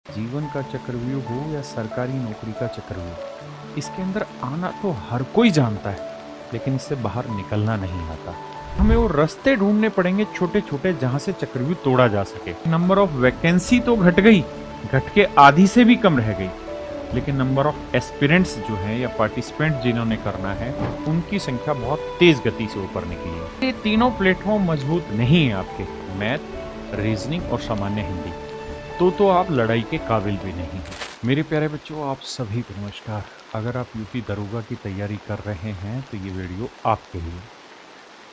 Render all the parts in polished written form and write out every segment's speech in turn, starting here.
जीवन का चक्रव्यूह हो या सरकारी नौकरी का चक्रव्यूह, इसके अंदर आना तो हर कोई जानता है, लेकिन इससे बाहर निकलना नहीं आता। हमें वो रास्ते ढूंढने पड़ेंगे छोटे छोटे, जहां से चक्रव्यूह तोड़ा जा सके। नंबर ऑफ वैकेंसी तो घट गई, घट के आधी से भी कम रह गई, लेकिन नंबर ऑफ एस्पिरेंट्स जो है या पार्टिसिपेंट जिन्होंने करना है, उनकी संख्या बहुत तेज गति से ऊपर निकली है। ये तीनों प्लेटफॉर्म मजबूत नहीं है आपके, मैथ, रीजनिंग और सामान्य हिंदी, तो आप लड़ाई के काबिल भी नहीं हैं। मेरे प्यारे बच्चों, आप सभी को नमस्कार। अगर आप यूपी दरोगा की तैयारी कर रहे हैं तो ये वीडियो आपके लिए।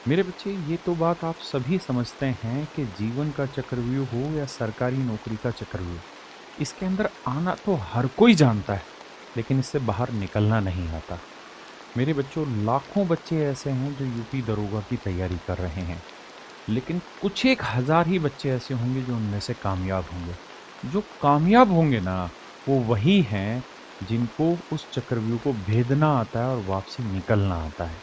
मेरे बच्चे, ये तो बात आप सभी समझते हैं कि जीवन का चक्रव्यूह हो या सरकारी नौकरी का चक्रव्यूह, इसके अंदर आना तो हर कोई जानता है, लेकिन इससे बाहर निकलना नहीं आता। मेरे बच्चों, लाखों बच्चे ऐसे हैं जो यूपी दरोगा की तैयारी कर रहे हैं, लेकिन कुछ एक हजार ही बच्चे ऐसे होंगे जो उनमें से कामयाब होंगे। जो कामयाब होंगे ना, वो वही हैं जिनको उस चक्रव्यूह को भेदना आता है और वापसी निकलना आता है।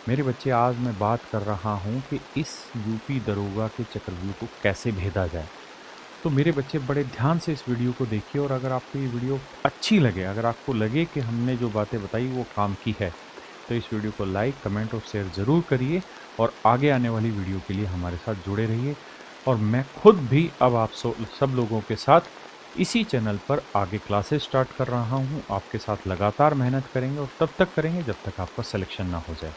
मेरे बच्चे, आज मैं बात कर रहा हूँ कि इस यूपी दरोगा के चक्रव्यूह को कैसे भेदा जाए। तो मेरे बच्चे, बड़े ध्यान से इस वीडियो को देखिए, और अगर आपको ये वीडियो अच्छी लगे, अगर आपको लगे कि हमने जो बातें बताई वो काम की है, तो इस वीडियो को लाइक, कमेंट और शेयर ज़रूर करिए, और आगे आने वाली वीडियो के लिए हमारे साथ जुड़े रहिए। और मैं खुद भी अब आप सब लोगों के साथ इसी चैनल पर आगे क्लासेस स्टार्ट कर रहा हूं। आपके साथ लगातार मेहनत करेंगे और तब तक करेंगे जब तक आपका सिलेक्शन ना हो जाए।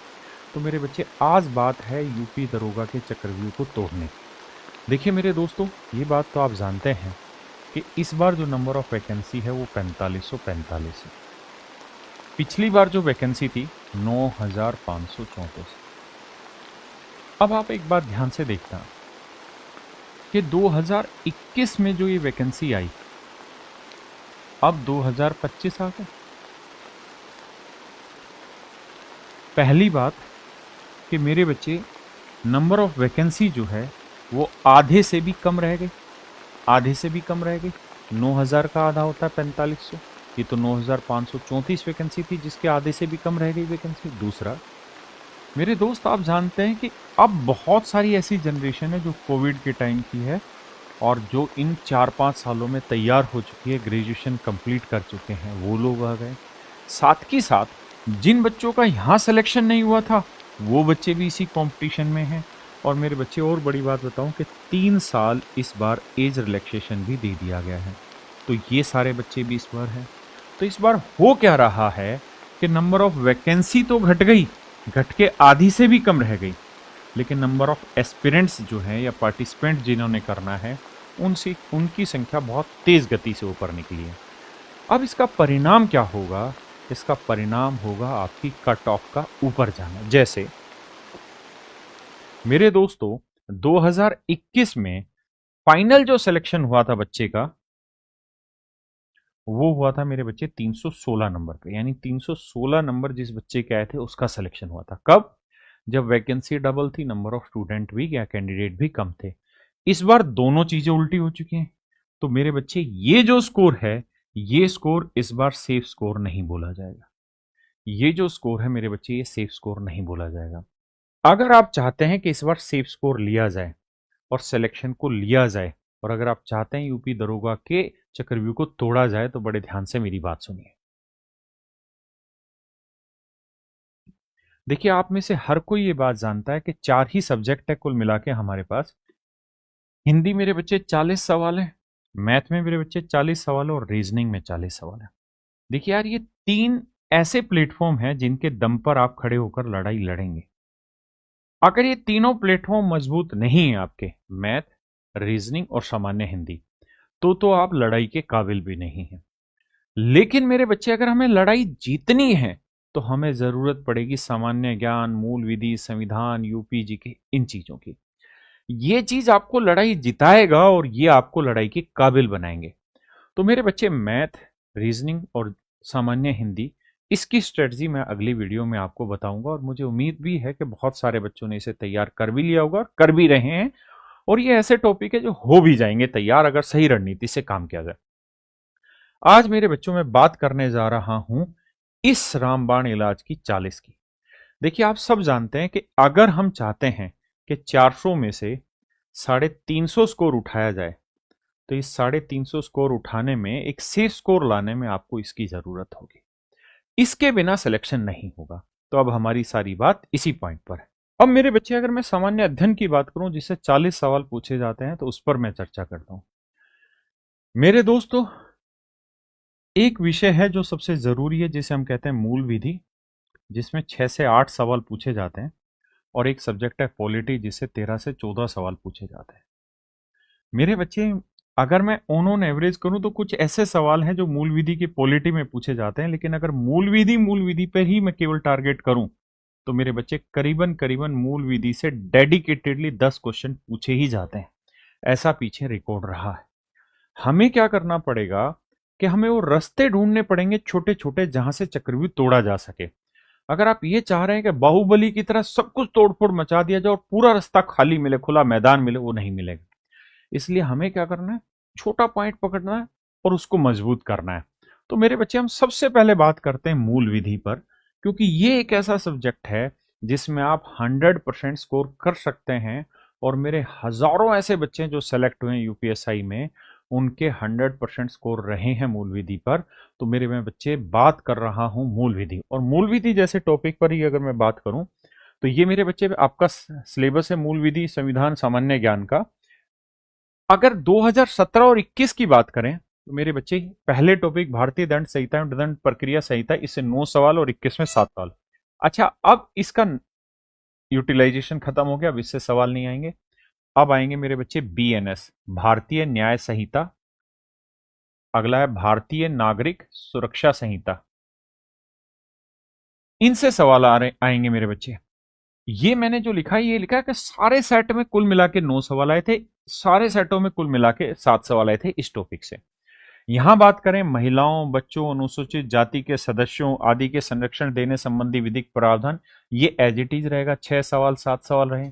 तो मेरे बच्चे, आज बात है यूपी दरोगा के चक्रव्यूह को तोड़ने की। देखिए मेरे दोस्तों, ये बात तो आप जानते हैं कि इस बार जो नंबर ऑफ वैकेंसी है वो 4545 है। पिछली बार जो वैकेंसी थी 9534। अब आप एक बात ध्यान से देखना कि 2021 में जो ये वैकेंसी आई, अब 2025 आ गए। पहली बात कि मेरे बच्चे, नंबर ऑफ वैकेंसी जो है वो आधे से भी कम रह गई, आधे से भी कम रह गई। 9000 का आधा होता है 4500, ये तो 9534 वैकेंसी थी, जिसके आधे से भी कम रह गई वैकेंसी। दूसरा, मेरे दोस्त, आप जानते हैं कि अब बहुत सारी ऐसी जनरेशन है जो कोविड के टाइम की है और जो इन 4-5 सालों में तैयार हो चुकी है, ग्रेजुएशन कंप्लीट कर चुके हैं, वो लोग आ गए। साथ ही साथ जिन बच्चों का यहाँ सिलेक्शन नहीं हुआ था, वो बच्चे भी इसी कंपटीशन में हैं। और मेरे बच्चे, और बड़ी बात बताऊं कि 3 साल इस बार एज रिलैक्सेशन भी दे दिया गया है, तो ये सारे बच्चे भी इस बार हैं। तो इस बार हो क्या रहा है कि नंबर ऑफ वैकेंसी तो घट गई, घट के आधी से भी कम रह गई, लेकिन नंबर ऑफ एस्पिरेंट्स जो हैं या पार्टिसिपेंट जिन्होंने करना है, उनकी संख्या बहुत तेज गति से ऊपर निकली है। अब इसका परिणाम क्या होगा? इसका परिणाम होगा आपकी कट ऑफ का ऊपर जाना। जैसे मेरे दोस्तों, 2021 में फाइनल जो सिलेक्शन हुआ था बच्चे का, वो हुआ था मेरे बच्चे 316 नंबर पे, यानी 316 नंबर जिस बच्चे के आए थे उसका सिलेक्शन हुआ था। कब? जब वैकेंसी डबल थी, नंबर ऑफ स्टूडेंट भी या कैंडिडेट भी कम थे। इस बार दोनों चीजें उल्टी हो चुकी हैं। तो मेरे बच्चे, ये जो स्कोर है, ये स्कोर इस बार सेफ स्कोर नहीं बोला जाएगा। ये जो स्कोर है मेरे बच्चे, ये सेफ स्कोर नहीं बोला जाएगा। अगर आप चाहते हैं कि इस बार सेफ स्कोर लिया जाए और सिलेक्शन को लिया जाए, और अगर आप चाहते हैं यूपी दरोगा के चक्रव्यूह को तोड़ा जाए, तो बड़े ध्यान से मेरी बात सुनिए। देखिए, आप में से हर कोई ये बात जानता है कि 4 ही सब्जेक्ट है कुल मिला के हमारे पास। हिंदी मेरे बच्चे 40 सवाल है, मैथ में मेरे बच्चे 40 सवाल है, और रीजनिंग में 40 सवाल है। देखिए यार, ये 3 ऐसे प्लेटफॉर्म हैं जिनके दम पर आप खड़े होकर लड़ाई लड़ेंगे। अगर ये तीनों प्लेटफॉर्म मजबूत नहीं है आपके, मैथ, रीजनिंग और सामान्य हिंदी, तो आप लड़ाई के काबिल भी नहीं हैं। लेकिन मेरे बच्चे, अगर हमें लड़ाई जीतनी है, तो हमें जरूरत पड़ेगी सामान्य ज्ञान, मूल विधि, संविधान, यूपीजी के, इन चीजों की। ये चीज आपको लड़ाई जिताएगा और ये आपको लड़ाई के काबिल बनाएंगे। तो मेरे बच्चे, मैथ, रीजनिंग और सामान्य हिंदी, इसकी स्ट्रेटजी मैं अगली वीडियो में आपको बताऊंगा, और मुझे उम्मीद भी है कि बहुत सारे बच्चों ने इसे तैयार कर भी लिया होगा और कर भी रहे हैं। और ये ऐसे टॉपिक है जो हो भी जाएंगे तैयार, अगर सही रणनीति से काम किया जाए। आज मेरे बच्चों में बात करने जा रहा हूं इस रामबाण इलाज की 40 की। देखिए, आप सब जानते हैं कि अगर हम चाहते हैं कि 400 में से 350 स्कोर उठाया जाए, तो इस 350 स्कोर उठाने में, एक सेफ स्कोर लाने में आपको इसकी जरूरत होगी। इसके बिना सिलेक्शन नहीं होगा। तो अब हमारी सारी बात इसी पॉइंट पर है। अब मेरे बच्चे, अगर मैं सामान्य अध्ययन की बात करूं जिससे 40 सवाल पूछे जाते हैं, तो उस पर मैं चर्चा करता हूं। मेरे दोस्तों, एक विषय है जो सबसे जरूरी है, जिसे हम कहते हैं मूल विधि, जिसमें 6 से 8 सवाल पूछे जाते हैं, और एक सब्जेक्ट है पॉलिटी, जिससे 13 से 14 सवाल पूछे जाते हैं। मेरे बच्चे, अगर मैं ऑन एवरेज करूं तो कुछ ऐसे सवाल हैं जो मूल विधि की पॉलिटी में पूछे जाते हैं, लेकिन अगर मूल विधि पर ही मैं केवल टारगेट करूं तो मेरे बच्चे करीबन करीबन मूल विधि से डेडिकेटेडली 10 क्वेश्चन पूछे ही जाते हैं। ऐसा पीछे रिकॉर्ड रहा है। हमें क्या करना पड़ेगा कि हमें वो रास्ते ढूंढने पड़ेंगे छोटे छोटे, जहां से चक्रव्यूह तोड़ा जा सके। अगर आप ये चाह रहे हैं कि बाहुबली की तरह सब कुछ तोड़फोड़ मचा दिया जाए और पूरा रास्ता खाली मिले, खुला मैदान मिले, वो नहीं मिलेगा। इसलिए हमें क्या करना है, छोटा पॉइंट पकड़ना है और उसको मजबूत करना है। तो मेरे बच्चे, हम सबसे पहले बात करते हैं मूल विधि पर, क्योंकि ये एक ऐसा सब्जेक्ट है जिसमें आप 100% स्कोर कर सकते हैं। और मेरे हजारों ऐसे बच्चे जो सेलेक्ट हुए हैं यूपीएसआई में, उनके 100% स्कोर रहे हैं मूल विधि पर। तो मेरे मैं बच्चे बात कर रहा हूं मूल विधि, और मूल विधि जैसे टॉपिक पर ही अगर मैं बात करूं तो ये मेरे बच्चे आपका सिलेबस है मूल विधि संविधान सामान्य ज्ञान का। अगर 2017 और 21 की बात करें तो मेरे बच्चे, पहले टॉपिक भारतीय दंड संहिता एवं दंड प्रक्रिया संहिता, इससे 9 सवाल और 21 में 7 सवाल। अच्छा, अब इसका यूटिलाइजेशन खत्म हो गया, अब इससे सवाल नहीं आएंगे। अब आएंगे मेरे बच्चे बीएनएस, भारतीय न्याय संहिता। अगला है भारतीय नागरिक सुरक्षा संहिता। इनसे सवाल आएंगे मेरे बच्चे। ये मैंने जो लिखा है, ये लिखा है कि सारे सेट में कुल मिला के 9 सवाल आए थे, सारे सेटों में कुल मिला के 7 सवाल आए थे इस टॉपिक से। यहां बात करें महिलाओं, बच्चों, अनुसूचित जाति के सदस्यों आदि के संरक्षण देने संबंधी विधिक प्रावधान, ये एज इट इज रहेगा, 6 सवाल 7 सवाल रहे।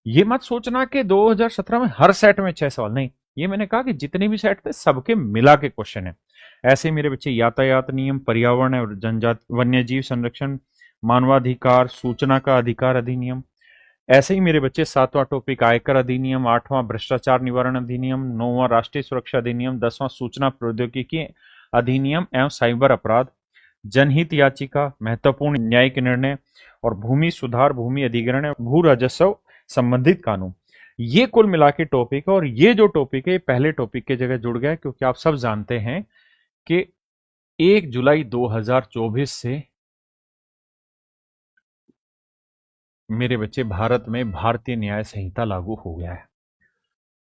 ये मत सोचना कि 2017 में हर सेट में 6 सवाल, नहीं, ये मैंने कहा कि जितने भी सेट थे सबके मिला के क्वेश्चन है। ऐसे मेरे बच्चे यातायात नियम, पर्यावरण और जनजाति, वन्य जीव संरक्षण, मानवाधिकार, सूचना का अधिकार अधिनियम। ऐसे ही मेरे बच्चे 7वां टॉपिक आयकर अधिनियम, 8वां भ्रष्टाचार निवारण अधिनियम, 9वां राष्ट्रीय सुरक्षा अधिनियम, 10वां सूचना प्रौद्योगिकी अधिनियम एवं साइबर अपराध, जनहित याचिका, महत्वपूर्ण न्यायिक निर्णय, और भूमि सुधार, भूमि अधिग्रहण, भू राजस्व संबंधित कानून। ये कुल मिला के टॉपिक है। और ये जो टॉपिक है पहले टॉपिक की जगह जुड़ गया है, क्योंकि आप सब जानते हैं कि 1 जुलाई 2024 से मेरे बच्चे भारत में भारतीय न्याय संहिता लागू हो गया है।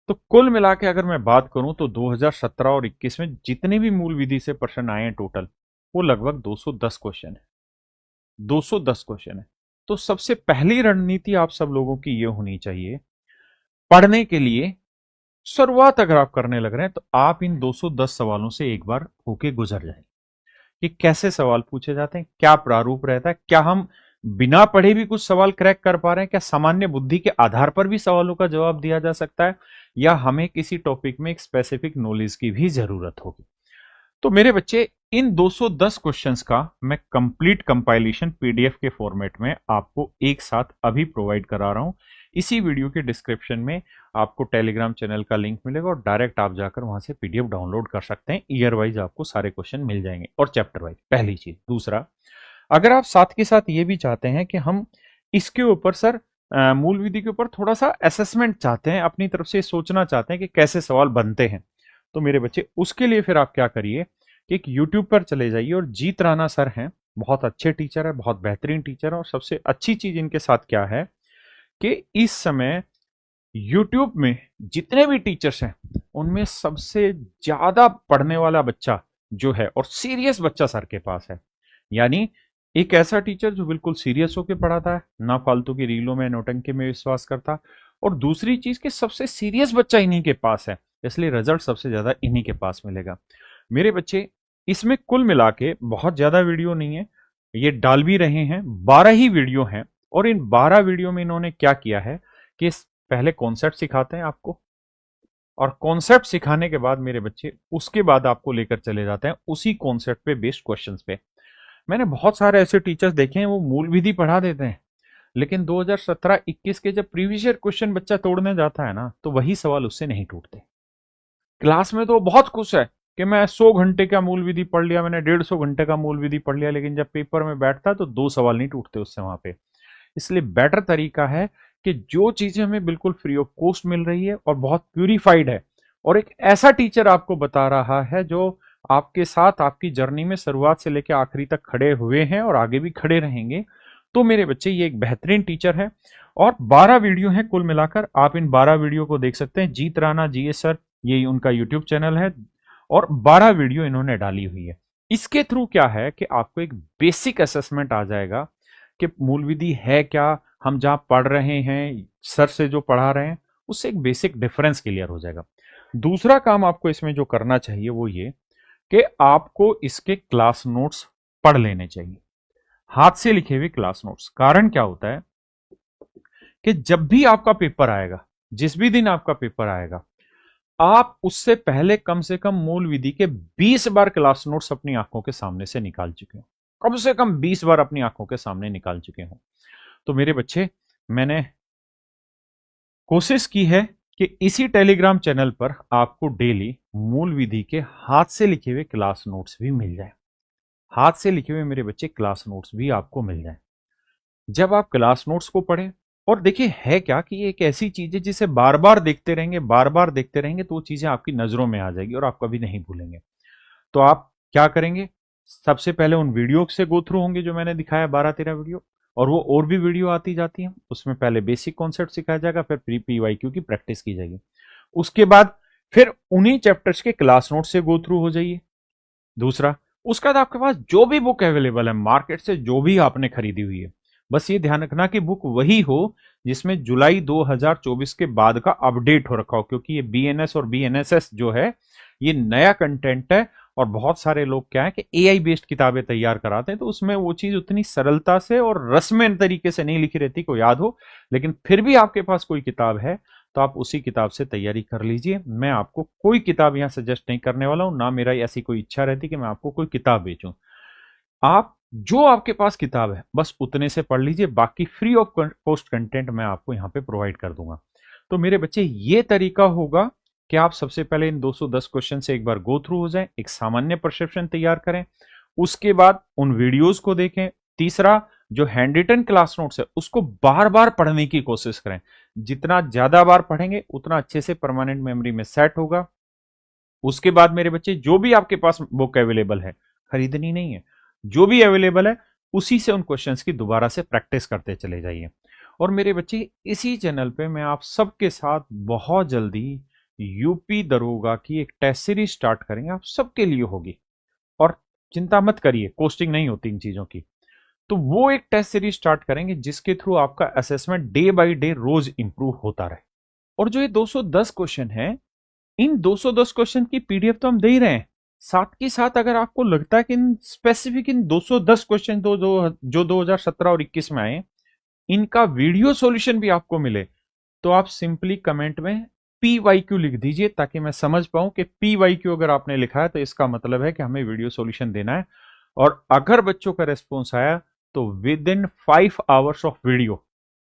तो कुल मिला के अगर मैं बात करूं तो 2017 और 21 में जितने भी मूल विधि से प्रश्न आए हैं टोटल, वो लगभग 210 क्वेश्चन है। 210 क्वेश्चन है। तो सबसे पहली रणनीति आप सब लोगों की ये होनी चाहिए, पढ़ने के लिए शुरुआत अगर आप करने लग रहे हैं तो आप इन 210 सवालों से एक बार होके गुजर जाए कि कैसे सवाल पूछे जाते हैं, क्या प्रारूप रहता है, क्या हम बिना पढ़े भी कुछ सवाल क्रैक कर पा रहे हैं, क्या सामान्य बुद्धि के आधार पर भी सवालों का जवाब दिया जा सकता है, या हमें किसी टॉपिक में एक स्पेसिफिक नॉलेज की भी जरूरत होगी। तो मेरे बच्चे, इन 210 क्वेश्चंस का मैं कंप्लीट कंपाइलेशन पीडीएफ के फॉर्मेट में आपको एक साथ अभी प्रोवाइड करा रहा हूं। इसी वीडियो के डिस्क्रिप्शन में आपको टेलीग्राम चैनल का लिंक मिलेगा और डायरेक्ट आप जाकर वहां से पीडीएफ डाउनलोड कर सकते हैं। ईयर वाइज आपको सारे क्वेश्चन मिल जाएंगे और चैप्टर वाइज, पहली चीज। दूसरा, अगर आप साथ के साथ ये भी चाहते हैं कि हम इसके ऊपर सर मूल विधि के ऊपर थोड़ा सा असेसमेंट चाहते हैं, अपनी तरफ से सोचना चाहते हैं कि कैसे सवाल बनते हैं, तो मेरे बच्चे उसके लिए फिर आप क्या करिए कि एक यूट्यूब पर चले जाइए, और जीत राणा सर हैं, बहुत अच्छे टीचर है, बहुत बेहतरीन टीचर है। और सबसे अच्छी चीज इनके साथ क्या है कि इस समय यूट्यूब में जितने भी टीचर्स हैं उनमें सबसे ज्यादा पढ़ने वाला बच्चा जो है और सीरियस बच्चा सर के पास है। यानी एक ऐसा टीचर जो बिल्कुल सीरियस होकर पढ़ाता है, ना फालतू की रीलों में, नौटंकी में विश्वास करता। और दूसरी चीज कि सबसे सीरियस बच्चा इन्हीं के पास है, इसलिए रिजल्ट सबसे ज्यादा इन्हीं के पास मिलेगा। मेरे बच्चे, इसमें कुल मिला के बहुत ज्यादा वीडियो नहीं है, ये डाल भी रहे हैं, 12 ही वीडियो हैं। और इन 12 वीडियो में इन्होंने क्या किया है कि पहले कॉन्सेप्ट सिखाते हैं आपको, और कॉन्सेप्ट सिखाने के बाद मेरे बच्चे उसके बाद आपको लेकर चले जाते हैं उसी कॉन्सेप्ट पे बेस्ड क्वेश्चंस पे। मैंने बहुत सारे ऐसे टीचर्स देखे हैं, वो मूल विधि पढ़ा देते हैं, लेकिन 2017-21 के जब प्रीवियस ईयर क्वेश्चन बच्चा तोड़ने जाता है ना, तो वही सवाल उससे नहीं टूटते, क्लास में तो बहुत खुश है कि मैं 100 घंटे का मूल विधि पढ़ लिया, मैंने 150 घंटे का मूल विधि पढ़ लिया, लेकिन जब पेपर में बैठता है तो 2 सवाल नहीं टूटते उससे वहां पे। इसलिए बेटर तरीका है कि जो चीजें हमें बिल्कुल फ्री ऑफ कॉस्ट मिल रही है और बहुत प्यूरिफाइड है, और एक ऐसा टीचर आपको बता रहा है जो आपके साथ आपकी जर्नी में शुरुआत से लेकर आखिरी तक खड़े हुए हैं और आगे भी खड़े रहेंगे, तो मेरे बच्चे ये एक बेहतरीन टीचर है। और 12 वीडियो हैं कुल मिलाकर, आप इन 12 वीडियो को देख सकते हैं। जीत राणा जीएस सर, ये उनका यूट्यूब चैनल है, और 12 वीडियो इन्होंने डाली हुई है। इसके थ्रू क्या है कि आपको एक बेसिक असेसमेंट आ जाएगा कि मूल विधि है क्या, हम जहां पढ़ रहे हैं सर से जो पढ़ा रहे हैं उससे एक बेसिक डिफरेंस क्लियर हो जाएगा। दूसरा काम आपको इसमें जो करना चाहिए वो ये कि आपको इसके क्लास नोट्स पढ़ लेने चाहिए, हाथ से लिखे हुए क्लास नोट्स। कारण क्या होता है कि जब भी आपका पेपर आएगा, जिस भी दिन आपका पेपर आएगा, आप उससे पहले कम से कम मूल विधि के 20 बार क्लास नोट्स अपनी आंखों के सामने से निकाल चुके हो, कम से कम 20 बार अपनी आंखों के सामने निकाल चुके हो। तो मेरे बच्चे, मैंने कोशिश की है कि इसी टेलीग्राम चैनल पर आपको डेली मूल विधि के हाथ से लिखे हुए क्लास नोट्स भी मिल जाए। हाथ से लिखे हुए मेरे बच्चे क्लास नोट्स भी आपको मिल जाए। जब आप क्लास नोट्स को पढ़ें, और देखिए है क्या कि ये एक ऐसी चीज है जिसे बार बार देखते रहेंगे, बार बार देखते रहेंगे तो वो चीजें आपकी नजरों में आ जाएगी और आप कभी नहीं भूलेंगे। तो आप क्या करेंगे, सबसे पहले उन वीडियो से गो थ्रू होंगे जो मैंने दिखाया, 12-13 वीडियो, और वो और भी वीडियो आती जाती है, उसमें पहले बेसिक कॉन्सेप्ट सिखाया जाएगा, फिर प्री पीवाईक्यू की प्रैक्टिस की जाएगी। उसके बाद फिर उन्हीं चैप्टर्स के क्लास नोट से गो थ्रू हो जाइए। दूसरा, उसके बाद आपके पास जो भी बुक अवेलेबल है मार्केट से, जो भी आपने खरीदी हुई है, बस ये ध्यान रखना कि बुक वही हो जिसमें जुलाई 2024 के बाद का अपडेट हो रखा हो, क्योंकि ये बीएनएस और बीएनएसएस जो है ये नया कंटेंट है, और बहुत सारे लोग क्या है कि एआई बेस्ड किताबें तैयार कराते हैं, तो उसमें वो चीज उतनी सरलता से और रसमय तरीके से नहीं लिखी रहती को याद हो। लेकिन फिर भी आपके पास कोई किताब है तो आप उसी किताब से तैयारी कर लीजिए। मैं आपको कोई किताब यहां सजेस्ट नहीं करने वाला हूं, ना मेरा ऐसी कोई इच्छा रहती कि मैं आपको कोई किताब बेचूं। आप जो आपके पास किताब है बस उतने से पढ़ लीजिए, बाकी फ्री ऑफ कॉस्ट कंटेंट मैं आपको यहां पे प्रोवाइड कर दूंगा। तो मेरे बच्चे, ये तरीका होगा कि आप सबसे पहले इन 210 क्वेश्चन से एक बार गो थ्रू हो जाएं, एक सामान्य परसेप्शन तैयार करें, उसके बाद उन वीडियोस को देखें। तीसरा, जो हैंड रिटन क्लास नोट्स है उसको बार बार पढ़ने की कोशिश करें। जितना ज्यादा बार पढ़ेंगे उतना अच्छे से परमानेंट मेमोरी में सेट होगा। उसके बाद मेरे बच्चे, जो भी आपके पास बुक अवेलेबल है, खरीदनी नहीं है, जो भी अवेलेबल है उसी से उन क्वेश्चंस की दोबारा से प्रैक्टिस करते चले जाइए। और मेरे बच्चे, इसी चैनल पे मैं आप सबके साथ बहुत जल्दी यूपी दरोगा की एक टेस्ट सीरीज स्टार्ट करेंगे, आप सबके लिए होगी। और चिंता मत करिए, कोस्टिंग नहीं होती इन चीजों की। तो वो एक टेस्ट सीरीज स्टार्ट करेंगे जिसके थ्रू आपका असेसमेंट डे बाय डे रोज इंप्रूव होता रहे। और जो ये 210 क्वेश्चन है, इन 210 क्वेश्चन की पीडीएफ तो हम दे ही रहे हैं, साथ के साथ अगर आपको लगता है कि इन स्पेसिफिक इन 210 क्वेश्चन जो 2017 और 21 में आए, इनका वीडियो सॉल्यूशन भी आपको मिले, तो आप सिंपली कमेंट में PYQ लिख दीजिए, ताकि मैं समझ पाऊं कि PYQ अगर आपने लिखा है तो इसका मतलब है कि हमें वीडियो सॉल्यूशन देना है। और अगर बच्चों का रेस्पॉन्स आया तो with in 5 hours of video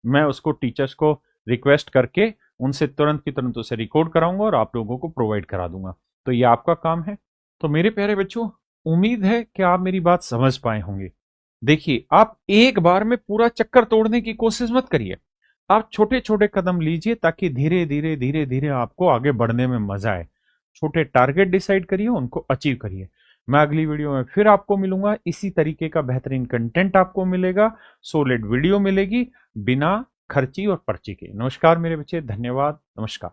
मैं उसको टीचर्स को रिक्वेस्ट करके उनसे तुरंत की तुरंत उसे रिकॉर्ड कराऊंगा और आप लोगों को प्रोवाइड करा दूंगा। तो ये आपका काम है। तो मेरे प्यारे बच्चों, उम्मीद है कि आप मेरी बात समझ पाए होंगे। देखिए, आप एक बार में पूरा चक्कर तोड़ने की कोशिश मत करिए, आप छोटे छोटे कदम लीजिए ताकि धीरे धीरे धीरे धीरे आपको आगे बढ़ने में मजा आए। छोटे टारगेट डिसाइड करिए, उनको अचीव करिए। मैं अगली वीडियो में फिर आपको मिलूंगा, इसी तरीके का बेहतरीन कंटेंट आपको मिलेगा, सॉलिड वीडियो मिलेगी बिना खर्ची और पर्ची के। नमस्कार मेरे बच्चे, धन्यवाद, नमस्कार।